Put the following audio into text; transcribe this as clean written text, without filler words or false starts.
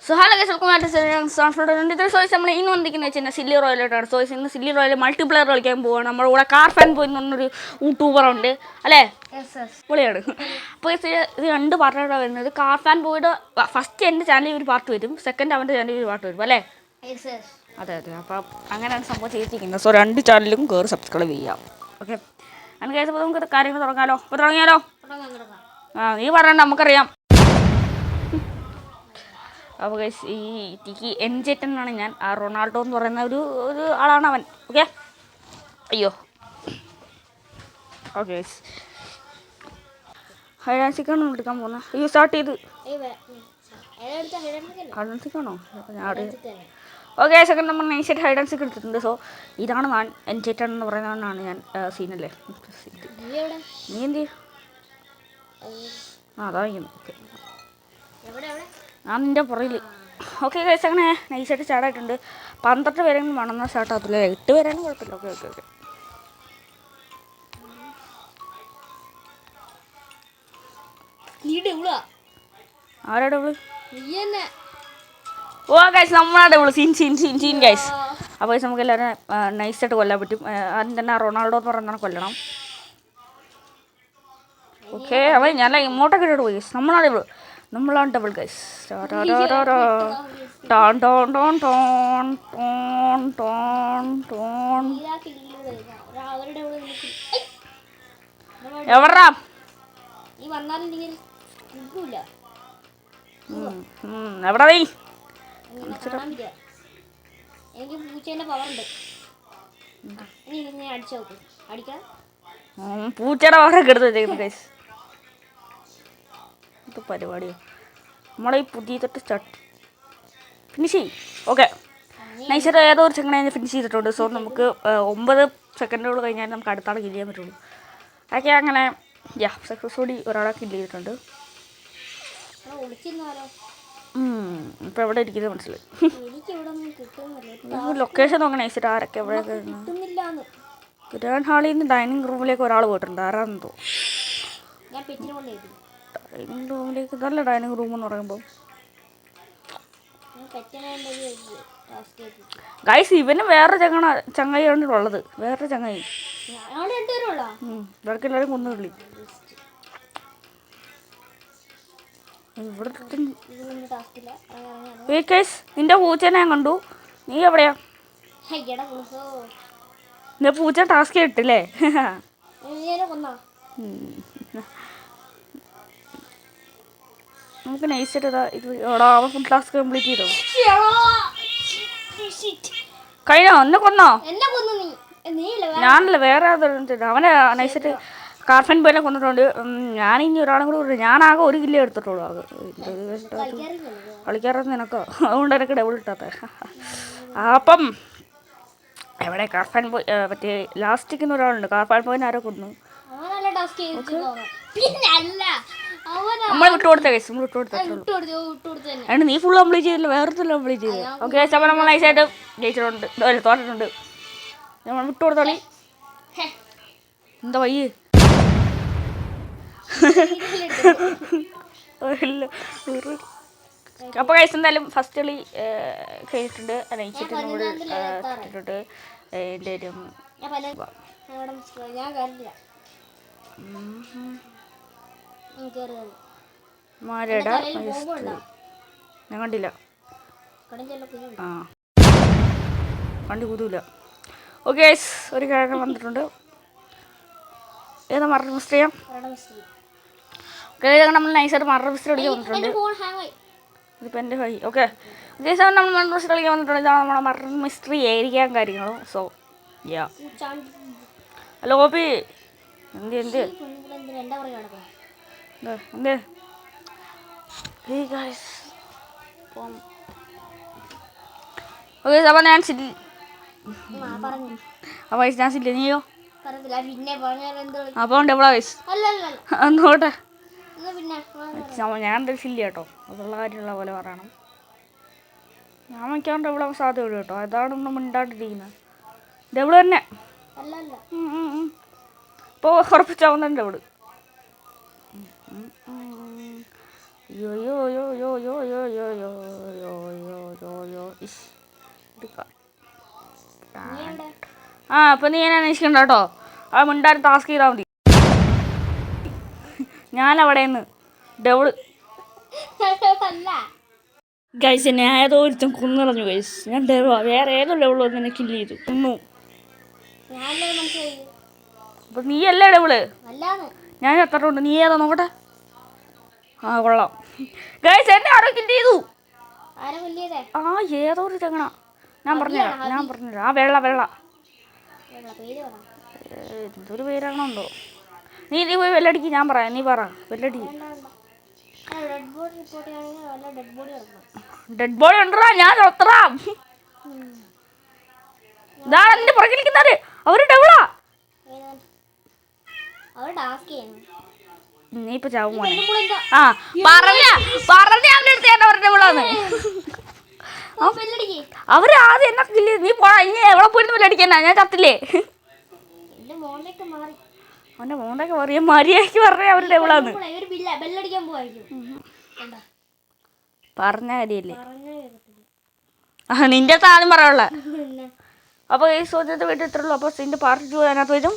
So hello guys welcome back to transport. ഇതൊരു choice നമ്മൾ ഇന്ന് വന്നിരിക്കുന്നത് വെച്ചാൽ സില്ലി റോയലായിട്ടാണ്. ചോയ്സ് ഇന്ന് സില്ലി റോയൽ മൾട്ടിപ്ലെയർ കളിക്കാൻ പോവുകയാണ്. നമ്മുടെ കൂടെ കാർ ഫാൻ പോയി എന്നൊരു യൂട്യൂബറുണ്ട് അല്ലേ, പൊളിയാണ്. അപ്പോൾ ഇത് രണ്ട് പാർട്ടായിട്ടാണ് വരുന്നത്. കാർ ഫാൻ പോയിട്ട് ഫസ്റ്റ് എൻ്റെ ചാനലിൽ ഒരു പാർട്ട് വരും, സെക്കൻഡ് അവൻ്റെ ചാനലിൽ ഒരു പാർട്ട് വരും അല്ലേ? അതെ അതെ. അപ്പോൾ അങ്ങനെയാണ് സംഭവം ചെയ്തിരിക്കുന്നത്. സോ രണ്ട് ചാനലും കയറി സബ്സ്ക്രൈബ് ചെയ്യാം. ഓക്കെ, അങ്ങനെ കേസപ്പോൾ നമുക്ക് കാര്യങ്ങൾ തുടങ്ങാമല്ലോ. അപ്പോൾ തുടങ്ങിയാലോ? നീ പറയണ്ട, നമുക്കറിയാം. അപ്പോൾ ഗൈസ് ഈ ടിക്കി എൻജേറ്റൻ എന്നാണ് ഞാൻ. ആ റൊണാൾഡോ എന്ന് പറയുന്ന ഒരു ആളാണ് അവൻ. ഓക്കെ, അയ്യോ ഓക്കെ ഗൈസ്, ഹൈഡ് ആൻഡ് സീക്കാണ് എടുക്കാൻ പോകുന്നത്. അയ്യോ സ്റ്റാർട്ട് ചെയ്ത് ഹൈഡ് ആൻഡ് സീക്കാണോ? ഞാൻ ഓക്കെ സെക്കൻഡ് നമ്മൾ നൈസായിട്ട് ഹൈഡ് ആൻഡ് സീക്ക് എടുത്തിട്ടുണ്ട്. സോ ഇതാണ് ഞാൻ എൻജേറ്റൻ എന്ന് പറയുന്നതാണ് ഞാൻ. സീനല്ലേ നീ എന്ത് ചെയ്യും? അതാ ഓക്കെ, ഞാൻ നിൻ്റെ പുറയിൽ. ഓക്കെ ഗൈസ്, അങ്ങനെ നൈസായിട്ട് സ്റ്റാർട്ടായിട്ടുണ്ട്. 12 പേരെങ്കിലും വേണമെന്നാൽ സ്റ്റാർട്ട് ആകത്തില്ല, 8 പേരാണ് കുഴപ്പമില്ല. Okay okay okay. ആരാ ഡബിള്? ഓ ഗൈസ്, നമ്മളാ ഡബിള്. Scene guys. അപ്പോൾ ഗൈസ് നമുക്ക് എല്ലാവരും നൈസായിട്ട് കൊല്ലാൻ പറ്റും. ആദ്യം തന്നെ റൊണാൾഡോ എന്ന് പറയുന്നതാണ് കൊല്ലണം. ഓക്കെ, അപ്പോൾ ഞാൻ ഇങ്ങോട്ടൊക്കെ ഇട്ടിട്ട് പോയി. നമ്മളാണ് ഡബിൾ, നമ്മളാണ് ഡബിൾ ഗൈസ്. എവിടാ എവിടാ നീ? പൂച്ചയുടെ പവറൊക്കെ എടുത്ത് വെച്ചേക്കുന്നു ഗൈസ്. ഇത് പരിപാടിയോ? നമ്മളീ പുതിയ തൊട്ട് സ്റ്റാർട്ട് ഫിനിഷ് ചെയ്യും. ഓക്കെ, നൈസായിട്ട് ഏതോ ഒരു ചെങ്ങനെ ഫിനിഷ് ചെയ്തിട്ടുണ്ട്. സോ നമുക്ക് 9 സെക്കൻഡുകൾ കഴിഞ്ഞാൽ നമുക്ക് അടുത്താണ് കില്ല് ചെയ്യാൻ പറ്റുള്ളൂ. അതൊക്കെ അങ്ങനെ സക്സസ്ഫുള്ളി ഒരാളെ കില്ല് ചെയ്തിട്ടുണ്ട്. ഇപ്പം എവിടെ ഇരിക്കുന്നത് മനസ്സിലായി. ലൊക്കേഷൻ നോക്കണം നൈസായിട്ട്, ആരൊക്കെ എവിടെയൊക്കെ. ഗ്രാൻഡ് ഹാളിൽ നിന്ന് ഡൈനിങ് റൂമിലേക്ക് ഒരാൾ പോയിട്ടുണ്ട്. ആരാണെന്ന് തോന്നുന്നു. ഡൈനിങ് റൂമിലേക്ക് നല്ല ഡൈനിങ് റൂം എന്ന് പറയുമ്പോൾ ഗൈസ് ഇവന് വേറെ ചങ്ങായിയാണ് ഉള്ളത്. വേറൊരു ചങ്ങായി ഇവർക്ക് എല്ലാവരും കൊന്നു കളി. ഇവിടെ നിന്റെ പൂച്ചനെ ഞാൻ കണ്ടു. നീ എവിടെയാ? നിന്റെ പൂച്ച ടാസ്ക് ഇട്ടില്ലേ? നമുക്ക് നൈസായിട്ട് ഇത് അവൻ ഫുൾ ടാസ്ക് കംപ്ലീറ്റ് ചെയ്തോ? കഴിഞ്ഞോ? എന്നെ കൊന്നോ? ഞാനല്ല, വേറെ അവനെ നൈസായിട്ട് കാർഫൻ പോയിനെ കൊന്നിട്ടുണ്ട്. ഞാനിനി ഒരാളും കൂടെ വിട്ടു. ഞാനാകെ 1 കിലോ എടുത്തിട്ടുള്ളൂ. ആകെ കളിക്കാറത് നിനക്കോ? അതുകൊണ്ട് എനിക്ക് ഡബിൾ ഇട്ടാത്ത. അപ്പം എവിടെ കാർഫാൻ പോയി? മറ്റേ ലാസ്റ്റിക്കുന്ന ഒരാളുണ്ട്. കാർഫാൻ പോയിന് ആരോ കൊന്നു. നമ്മൾ വിട്ടു കൊടുത്ത കേസ്, നമ്മൾ വിട്ടു കൊടുത്തിട്ടുള്ളൂ. അതിന് നീ ഫുൾ കംപ്ലീറ്റ് ചെയ്തില്ല, വേറെ കംപ്ലീറ്റ് ചെയ്തു. ഓക്കെ, അപ്പോൾ നമ്മൾ നൈസായിട്ട് ജയിച്ചിട്ടുണ്ട്, തോറ്റിട്ടുണ്ട്. നമ്മൾ വിട്ടു കൊടുത്തോളി. എന്താ വയ്യേ? അപ്പോൾ കൈസ് എന്തായാലും ഫസ്റ്റ് കളി കഴിഞ്ഞിട്ടുണ്ട്. നയിച്ചിട്ട് നമ്മൾ ഇട്ടിട്ടുണ്ട്. എൻ്റെ ഒരു മരട ഞാൻ കണ്ടില്ല. ആ വണ്ടി കുതൂല. ഓക്കെ ഗൈസ്, ഒരു കാര്യം വന്നിട്ടുണ്ട്. ഏതാ മറർ മിസ്റ്റർ ചെയ്യാം? നമ്മൾ നൈസായിട്ട് മറർ മിസ്റ്റർ കളിക്കാൻ വന്നിട്ടുണ്ട്. ഇതിപ്പോൾ എൻ്റെ കൈ. ഓക്കെ ഗൈസ്, നമ്മൾ മറർ മിസ്റ്റർ കളിക്കാൻ വന്നിട്ടുണ്ട്. ഇതാണ് നമ്മളെ മറർ മിസ്റ്ററി ഏരിക്കാൻ കാര്യങ്ങളും. സോ ലോബി എന്ത് എന്ത് ഓക്കെ, അപ്പോൾ ഞാൻ സില്ലി. അപ്പോൾ ഞാൻ സില്ലി, നീയോ? അപ്പോൾ ഡബിളാ വയസ്സ് എന്നോട്ടെ. ഞാൻ സില്ലി കേട്ടോ, അതുള്ള കാര്യമുള്ള പോലെ പറയണം. ഞാൻ വയ്ക്കാൻ ഡബിളാൻ സാധ്യതയുള്ളൂ കേട്ടോ. അതാണൊന്നും മിണ്ടാണ്ടിരിക്കുന്നത്. ഡബിള് തന്നെ ഇപ്പോൾ ഉറപ്പിച്ചാവുന്നുണ്ട് double. yo yo yo yo yo yo yo yo yo ഇഷ്. ആ അപ്പം നീ എന്നെ അന്വേഷിക്കണ്ട കേട്ടോ. ആ മിണ്ടാൻ ടാസ്ക് ചെയ്താൽ മതി. ഞാനവിടെ നിന്ന് ഡബിള് ഗൈസ് എന്നെ ഏതോ ഒരുത്തും കുന്നിറഞ്ഞു ഗൈസ്. ഞാൻ വേറെ ഏതോ ഡബിൾ വന്ന് എന്നെ കില്ല് ചെയ്തു കുന്നു. അപ്പൊ നീ അല്ലേ ഡബിള്? ഞാൻ എത്രണ്ട്? നീ ഏതാ നോക്കട്ടെ. ആ കൊള്ളാം ഗൈസ്. എന്നെ ആരോ കില്ല് ചെയ്തു. ആ ഏതോ ഒരു ചങ്ങണ. ഞാൻ പറഞ്ഞുതരാം. ആ വെള്ള എന്തൊരു പേരാണോ. നീ പോയി വെല്ലടിക്ക്. ഞാൻ പറയാം. നീ പറ വെല്ലടിക്ക്. ഡെഡ് ബോഡി ഉണ്ടോ? ഞാൻ ഒത്തറാം. ഇതാണ് എന്റെ പുറകിലിരിക്കുന്നത്. അവര് ഡബിളാ. നീ ഇപ്പൊ ചാവും മോനെ. ആ പറഞ്ഞ അവരുടെ അടുത്ത് ഞാൻ അവരുടെ ഡബിളാന്ന്. അവര് ആദ്യം എന്നെ കില്ല്. നീ പോടാ. ഇനി എവിടെ പോയിരുന്നു വെല്ലടിക്കാനാ? ഞാൻ ചത്തില്ലേ? അവന്റെ മോണ്ടൊക്കെ പറയാ മര്യാദക്ക് പറഞ്ഞ അവര് ഡബിളാന്ന് പറഞ്ഞ കാര്യല്ലേ. ആ നിന്റെ താനും പറയാനുള്ള. അപ്പൊ ഈ ചോദ്യത്തെ വീട്ടിൽ ഇത്രയുള്ളൂ. അപ്പൊ ഇതിന്റെ പാർട്ട് 2 അതിനകത്ത് വരും.